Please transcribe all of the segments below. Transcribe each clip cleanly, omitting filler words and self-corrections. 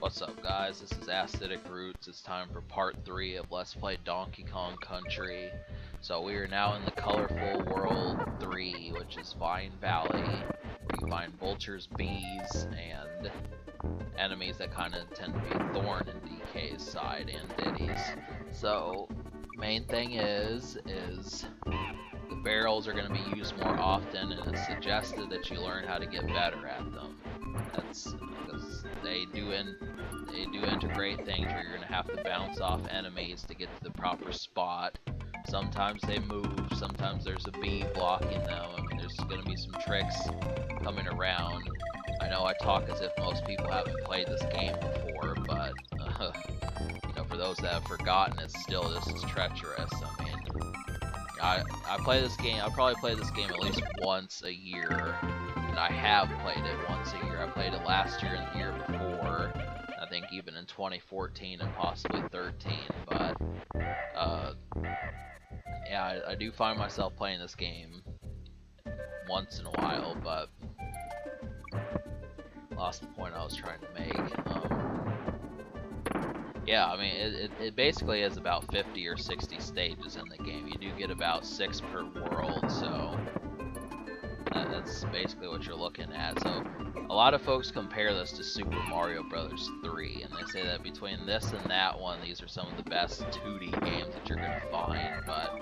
What's up, guys? This is Acidic Roots. It's time for part 3 of Let's Play Donkey Kong Country. So we are now in the colorful world 3, which is Vine Valley, where you find vultures, bees, and enemies that kind of tend to be a thorn in DK's side, and Diddy's. So, main thing is the barrels are going to be used more often, and it's suggested that you learn how to get better at them. That's because they do integrate things where you're going to have to bounce off enemies to get to the proper spot. Sometimes they move, sometimes there's a bee blocking them. I mean, there's going to be some tricks coming around. I know I talk as if most people haven't played this game before, but you know, for those that have forgotten, it's still this is treacherous. I mean, I play this game. I probably play this game at least once a year, and I have played it once a year. I played it last year and the year before. I think even in 2014 and possibly 13. But yeah, I do find myself playing this game once in a while, but lost the point I was trying to make. Yeah, I mean, it basically is about 50 or 60 stages in the game. You do get about 6 per world, so that's basically what you're looking at. So a lot of folks compare this to Super Mario Bros. 3, and they say that between this and that one, these are some of the best 2D games that you're going to find. But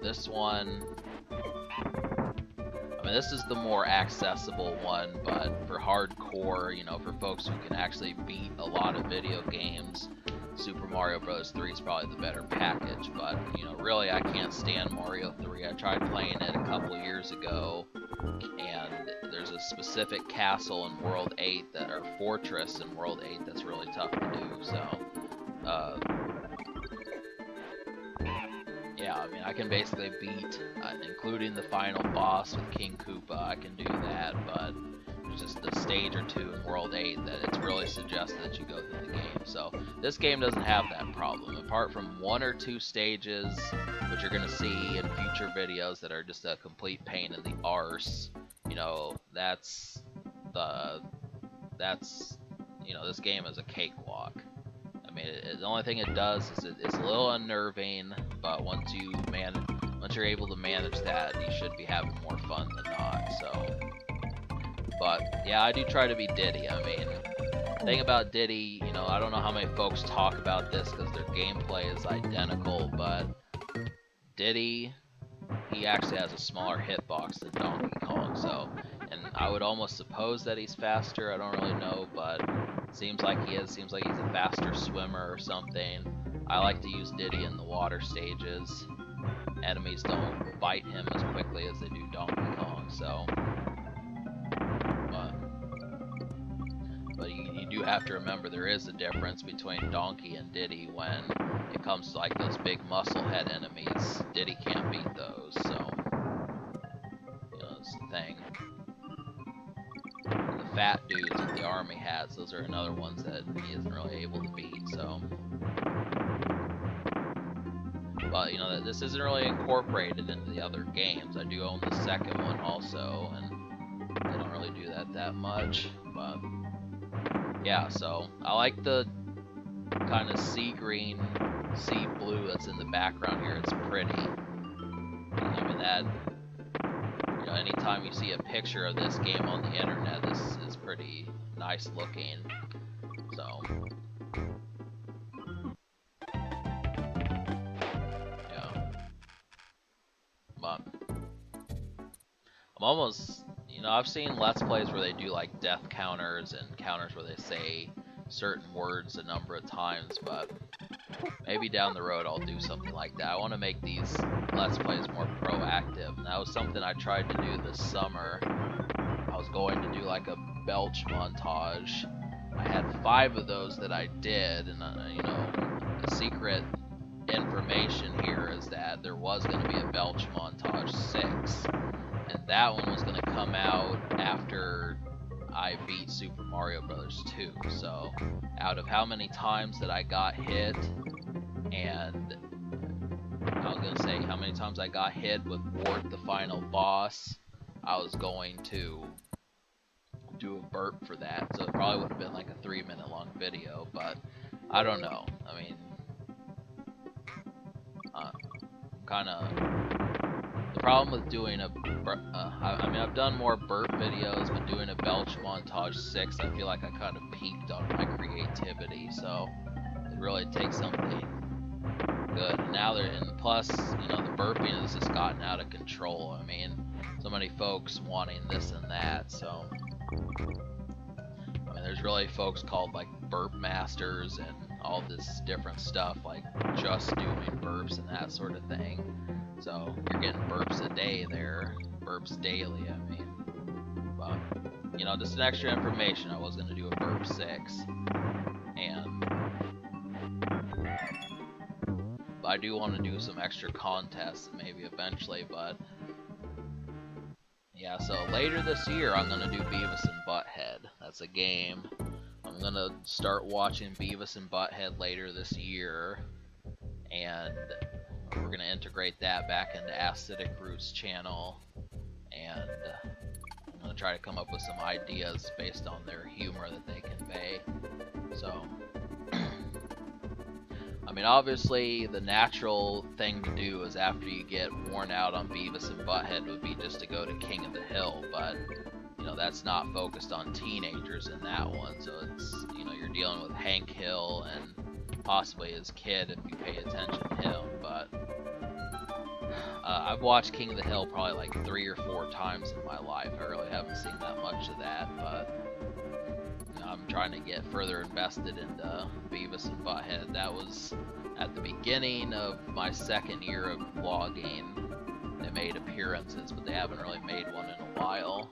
this one, I mean, this is the more accessible one, but for hardcore, you know, for folks who can actually beat a lot of video games, Super Mario Bros. 3 is probably the better package. But, you know, really, I can't stand Mario 3. I tried playing it a couple years ago, and there's a specific castle in World 8 that, or fortress in World 8 that's really tough to do, so, yeah, I mean, I can basically beat, including the final boss with King Koopa, I can do that, but there's just a stage or two in World 8 that it's really suggested that you go through the game. So this game doesn't have that problem, apart from 1 or 2 stages, which you're going to see in future videos that are just a complete pain in the arse. You know, you know, this game is a cakewalk. I mean, the only thing it does is it's a little unnerving, but once you're able to manage that, you should be having more fun than not. So, but yeah, I do try to be Diddy. I mean, the thing about Diddy, you know, I don't know how many folks talk about this because their gameplay is identical, but Diddy, he actually has a smaller hitbox than Donkey Kong. So, and I would almost suppose that he's faster. I don't really know, but seems like he is. Seems like he's a faster swimmer or something. I like to use Diddy in the water stages. Enemies don't bite him as quickly as they do Donkey Kong, so. But you do have to remember there is a difference between Donkey and Diddy when it comes to like those big muscle head enemies. Diddy can't beat those, so. You know, that's the thing. And the fat dudes that the army has, those are another ones that he isn't really able to beat, so. But, you know, this isn't really incorporated into the other games. I do own the second one also, and they don't really do that much, but yeah, so I like the kind of sea green, sea blue that's in the background here. It's pretty. I mean, that, you know, anytime you see a picture of this game on the internet, this is pretty nice looking, so. But I'm almost, you know, I've seen Let's Plays where they do like death counters and counters where they say certain words a number of times, but maybe down the road I'll do something like that. I want to make these Let's Plays more proactive, and that was something I tried to do this summer. I was going to do like a belch montage. I had 5 of those that I did, and you know, the secret information here is that there was going to be a belch montage 6, and that one was going to come out after I beat Super Mario Bros. 2. So out of how many times that I got hit and I was gonna say how many times I got hit with Wart, the final boss. I was going to do a burp for that, so it probably would have been like a 3-minute long video, but I don't know. I mean, kind of the problem with doing a I mean, I've done more burp videos, but doing a belch montage 6, I feel like I kind of peaked on my creativity, so it really takes something good. And now and plus, you know, the burping has just gotten out of control. I mean, so many folks wanting this and that, so I mean, there's really folks called like burp masters and all this different stuff, like just doing burps and that sort of thing. So you're getting burps a day there, burps daily, I mean. But, you know, just an extra information, I was going to do a burp 6. And I do want to do some extra contests maybe eventually, but yeah, so later this year I'm going to do Beavis and Butthead. That's a game. I'm going to start watching Beavis and Butthead later this year, and we're going to integrate that back into Acidic Roots channel, and I'm going to try to come up with some ideas based on their humor that they convey. So I mean, obviously, the natural thing to do is after you get worn out on Beavis and Butthead would be just to go to King of the Hill, but, you know, that's not focused on teenagers in that one, so it's, you know, you're dealing with Hank Hill and possibly his kid if you pay attention to him, but I've watched King of the Hill probably like 3 or 4 times in my life. I really haven't seen that much of that, but I'm trying to get further invested into Beavis and Butthead. That was at the beginning of my 2nd year of vlogging. They made appearances, but they haven't really made one in a while.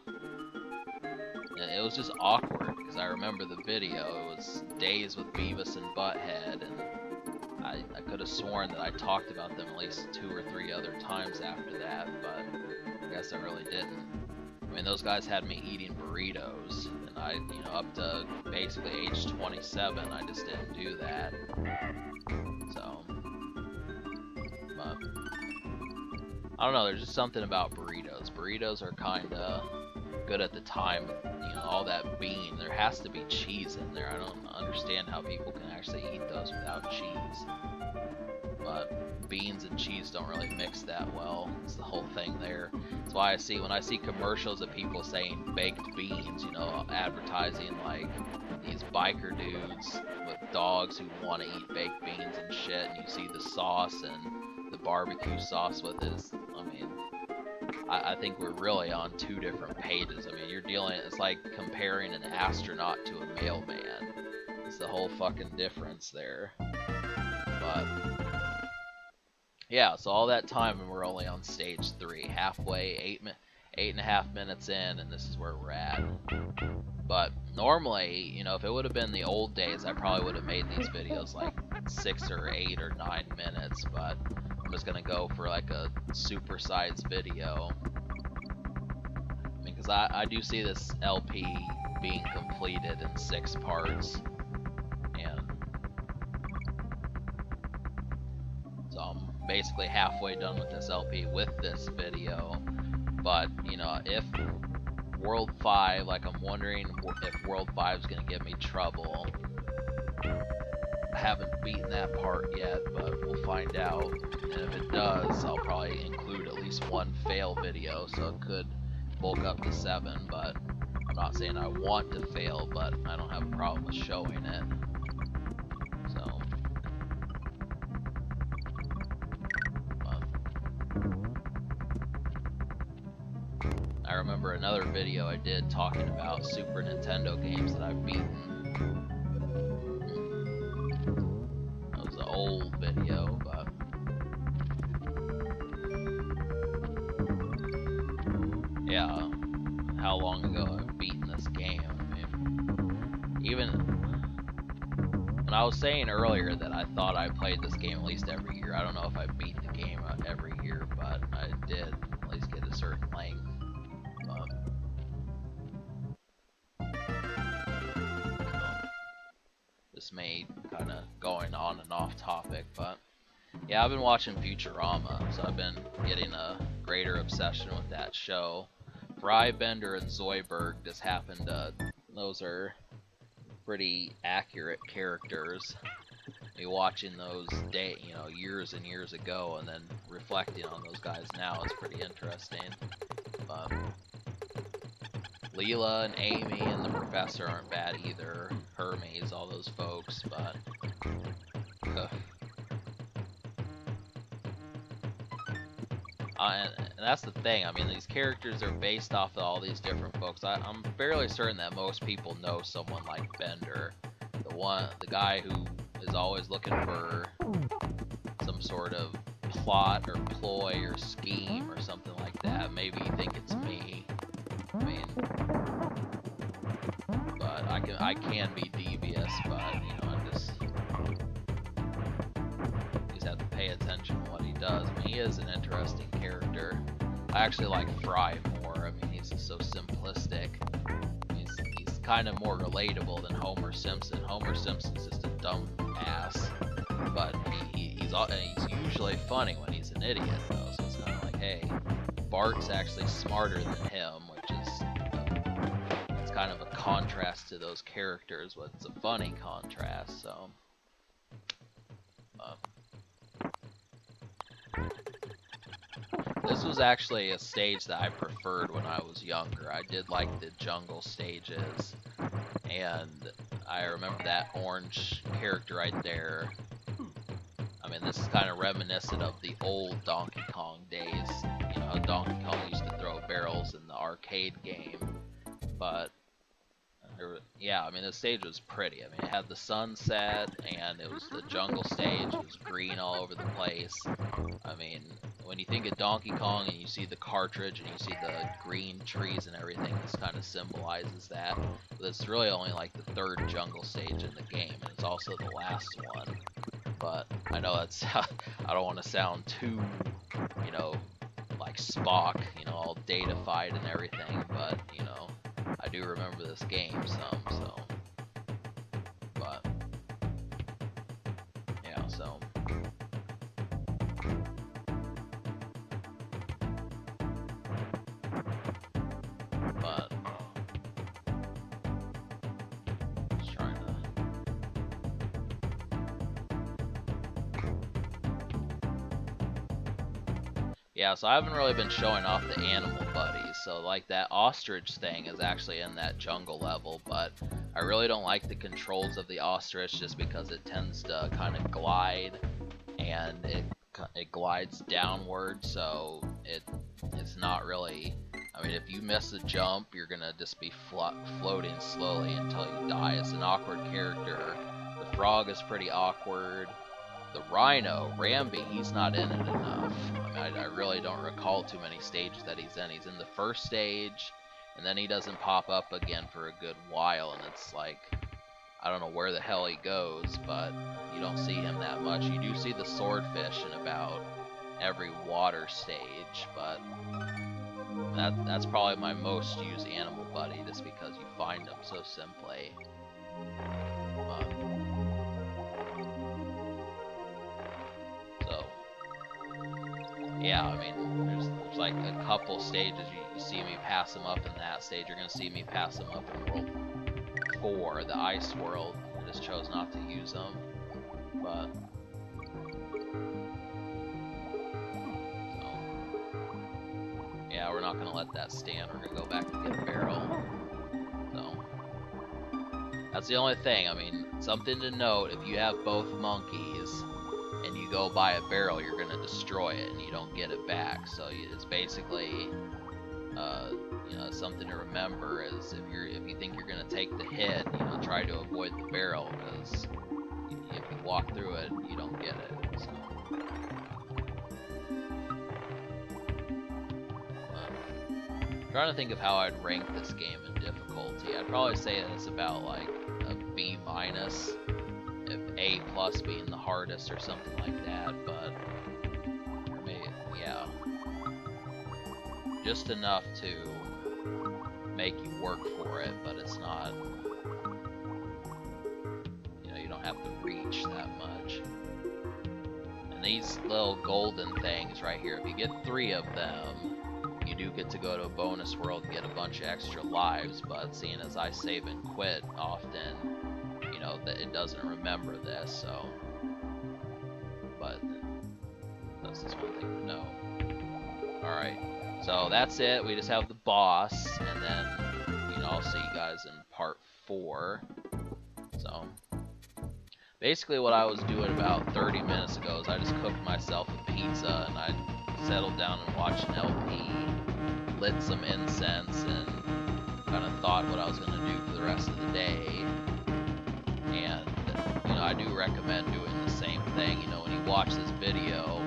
And it was just awkward, because I remember the video. It was Days with Beavis and Butthead, and I could have sworn that I talked about them at least 2 or 3 other times after that, but I guess I really didn't. I mean, those guys had me eating burritos, and I, you know, up to basically age 27, I just didn't do that. So, but I don't know, there's just something about burritos. Burritos are kind of good at the time, you know, all that bean. There has to be cheese in there. I don't understand how people can actually eat those without cheese. But beans and cheese don't really mix that well. It's the whole thing there. That's why I see, when I see commercials of people saying baked beans, you know, advertising like these biker dudes with dogs who want to eat baked beans and shit, and you see the sauce and the barbecue sauce with it. I mean, I think we're really on 2 different pages. I mean, you're dealing, it's like comparing an astronaut to a mailman. It's the whole fucking difference there. But yeah, so all that time and we're only on stage 3, halfway, 8.5 minutes in, and this is where we're at. But normally, you know, if it would have been the old days, I probably would have made these videos like 6 or 8 or 9 minutes, but I'm just gonna go for like a supersized video. I mean, because I do see this LP being completed in 6 parts, and so I'm basically halfway done with this LP with this video. But, you know, if World 5, like, I'm wondering if World 5 is going to give me trouble. I haven't beaten that part yet, but we'll find out. And if it does, I'll probably include at least 1 fail video, so it could bulk up to 7, but I'm not saying I want to fail, but I don't have a problem with showing it. So, I remember another video I did talking about Super Nintendo games that I've beaten. That was an old video, but yeah, how long ago I've beaten this game. I mean, even when I was saying earlier that I thought I played this game at least every year, I don't know if I beat the game every year, but I did at least get a certain length. This may kind of going on and off topic, but Yeah, I've been watching Futurama, so I've been getting a greater obsession with that show. Frybender and Zoidberg just happened to, those are pretty accurate characters. Me watching those years and years ago, and then reflecting on those guys now is pretty interesting. But Leela and Amy and the professor aren't bad either. Hermes, all those folks, but and that's the thing. I mean, these characters are based off of all these different folks. I'm fairly certain that most people know someone like Bender, the guy who is always looking for some sort of plot or ploy or scheme or something like that. Maybe you think it's me. I mean, but I can be devious, but I just have to pay attention to what he does. I mean, he is an interesting character. I actually like Fry more. I mean, he's just so simplistic. He's kind of more relatable than Homer Simpson. Homer Simpson's just a dumb ass, but he's usually funny when he's an idiot, though. So it's kind of like, hey, Bart's actually smarter than him, which is it's kind of a contrast to those characters, but it's a funny contrast. So. This was actually a stage that I preferred when I was younger. I did like the jungle stages, and I remember that orange character right there. I mean, this is kind of reminiscent of the old Donkey Kong days. How Donkey Kong used to throw barrels in the arcade game. But, yeah, I mean, the stage was pretty. I mean, it had the sunset, and it was the jungle stage. It was green all over the place. I mean, when you think of Donkey Kong and you see the cartridge and you see the green trees and everything, this kind of symbolizes that. But it's really only like the third jungle stage in the game, and it's also the last one. But I know that's I don't want to sound too, like Spock, all datafied and everything, but I do remember this game some, so. But yeah, so. But just trying to. Yeah, so I haven't really been showing off the animal buddies. So like that ostrich thing is actually in that jungle level, but I really don't like the controls of the ostrich just because it tends to kind of glide, and it glides downward, so it's not really. I mean, if you miss a jump, you're gonna just be floating slowly until you die. It's an awkward character. The frog is pretty awkward. The rhino, Rambi, he's not in it enough. I mean, I really don't recall too many stages that he's in. He's in the first stage, and then he doesn't pop up again for a good while, and it's like, I don't know where the hell he goes, but you don't see him that much. You do see the swordfish in about every water stage, but that's probably my most used animal buddy, just because you find them so simply. Yeah, I mean, there's like a couple stages you see me pass them up in that stage. You're gonna see me pass them up in World 4, the Ice World. I just chose not to use them, but so yeah, we're not gonna let that stand. We're gonna go back and get a barrel. So that's the only thing. I mean, something to note: if you have both monkeys and you go buy a barrel, you're gonna destroy it and you don't get it back. So it's basically, something to remember is if you think you're gonna take the hit, try to avoid the barrel, because if you walk through it, you don't get it. So. I'm trying to think of how I'd rank this game in difficulty. I'd probably say that it's about like a B-, if A+ being the hardest or something like that, but maybe, yeah, just enough to make you work for it, but it's not, you don't have to reach that much. And these little golden things right here, if you get 3 of them, you do get to go to a bonus world and get a bunch of extra lives, but seeing as I save and quit often, you know, that it doesn't remember this, so. But that's just one thing to know. Alright, so that's it. We just have the boss, and then, you know, I'll see you guys in part 4. So, basically what I was doing about 30 minutes ago is I just cooked myself a pizza, and I settled down and watched an LP, lit some incense, and kind of thought what I was going to do for the rest of the day. And, you know, I do recommend doing the same thing. You know, when you watch this video,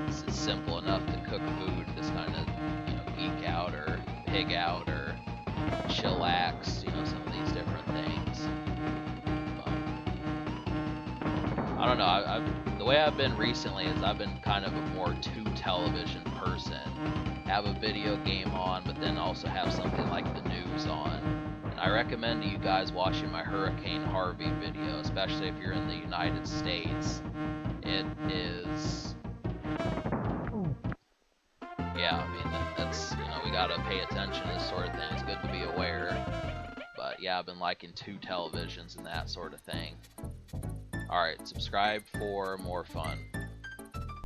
it's simple enough to cook food, just kind of, you know, geek out or pig out or chillax, you know, some of these different things. I don't know, the way I've been recently is I've been kind of a more two-television person. Have a video game on, but then also have something like the news on. And I recommend to you guys watching my Hurricane Harvey video, especially if you're in the United States. It is... yeah, I mean, that's, you know, we gotta pay attention to this sort of thing. It's good to be aware. But yeah, I've been liking two televisions and that sort of thing. Alright, subscribe for more fun.